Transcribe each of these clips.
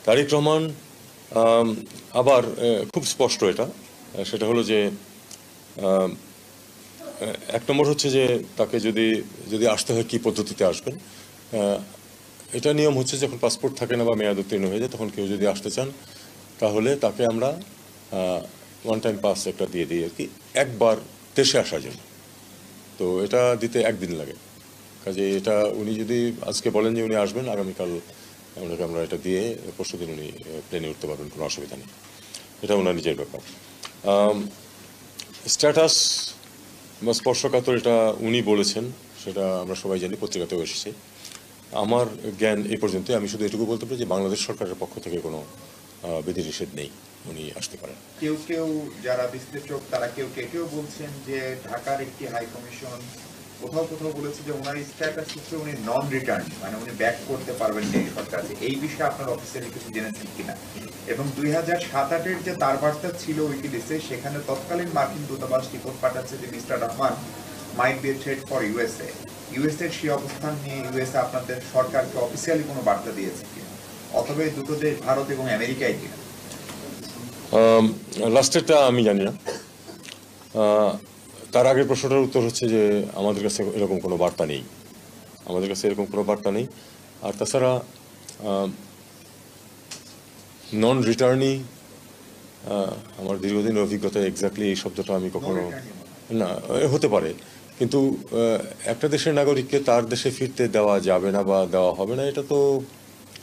তারেক রহমান আবার খুব স্পষ্ট এটা, সেটা হলো যে এক নম্বর হচ্ছে যে তাকে যদি আসতে হয় কী পদ্ধতিতে আসবেন। এটা নিয়ম হচ্ছে যখন পাসপোর্ট থাকে না বা মেয়াদ উত্তীর্ণ হয়ে যায় তখন কেউ যদি আসতে চান তাহলে তাকে আমরা ওয়ান টাইম পাস একটা দিয়ে দিই আর কি, একবার দেশে আসার জন্য। তো এটা দিতে একদিন লাগে। কাজে এটা উনি যদি আজকে বলেন যে উনি আসবেন, আগামীকাল আমরা এটা দিয়ে পরশুদিন উনি প্লেনে উঠতে পারবেন, কোনো অসুবিধা নেই। এটা ওনার নিজের ব্যাপার। স্ট্যাটাস বা স্পর্শকাতর এটা উনি বলেছেন, সেটা আমরা সবাই জানি, পত্রিকাতেও এসেছে। আমার জ্ঞান এই পর্যন্ত। আমি শুধু এটুকু বলতে পারি যে বাংলাদেশ সরকারের পক্ষ থেকে কোনো বিধিনিষেধ নেই, উনি আসতে পারেন। কেউ কেউ যারা বিশ্লেষক তারা কেউ বলছেন যে ঢাকার একটি হাই কমিশন কোথাও বলেছে যে ওনার স্ট্যাটাস হচ্ছে উনি নন রিটার্ন, মানে উনি ব্যাক করতে পারবেন না এই সরকার। এই বিষয়ে আপনার অফিসিয়ালি কিছু জেনেছেন কিনা? এবং 2007-08-এর যে তার বার্তা ছিল উইকিলিস্টে, সেখানে তৎকালীন মার্কিন দূতাবাস রিপোর্ট পাঠাচ্ছে যে mister Rahman might be a threat for USA. ইউএসএর সেই অবস্থান নিয়ে ইউএসএ আপনাদের সরকারকে অফিসিয়ালি কোনো বার্তা দিয়েছে কিনা, অথবা এই দুটো দেশ ভারত এবং আমেরিকায় কিনা? লাস্টেরটা আমি জানি না। তার আগের প্রশ্নটার উত্তর হচ্ছে যে আমাদের কাছে এরকম কোনো বার্তা নেই, আমাদের কাছে এরকম কোনো বার্তা নেই। আর তাছাড়া নন রিটার্নই আমার দীর্ঘদিনের অভিজ্ঞতায় এক্স্যাক্টলি এই শব্দটা আমি কখনো না, হতে পারে, কিন্তু একটা দেশের নাগরিককে তার দেশে ফিরতে দেওয়া যাবে না বা দেওয়া হবে না, এটা তো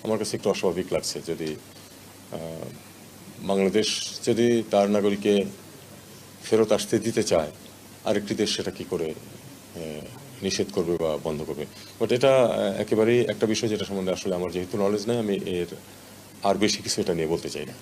আমার কাছে একটু অস্বাভাবিক লাগছে। যদি বাংলাদেশ যদি তার নাগরিককে ফেরত আসতে দিতে চায়, আরেকটি দেশ সেটা কী করে নিষেধ করবে বা বন্ধ করবে? বাট এটা একেবারেই একটা বিষয় যেটা সম্বন্ধে আসলে আমার যেহেতু নলেজ নেই, আমি আর বেশি কিছু এটা নিয়ে বলতে চাই না।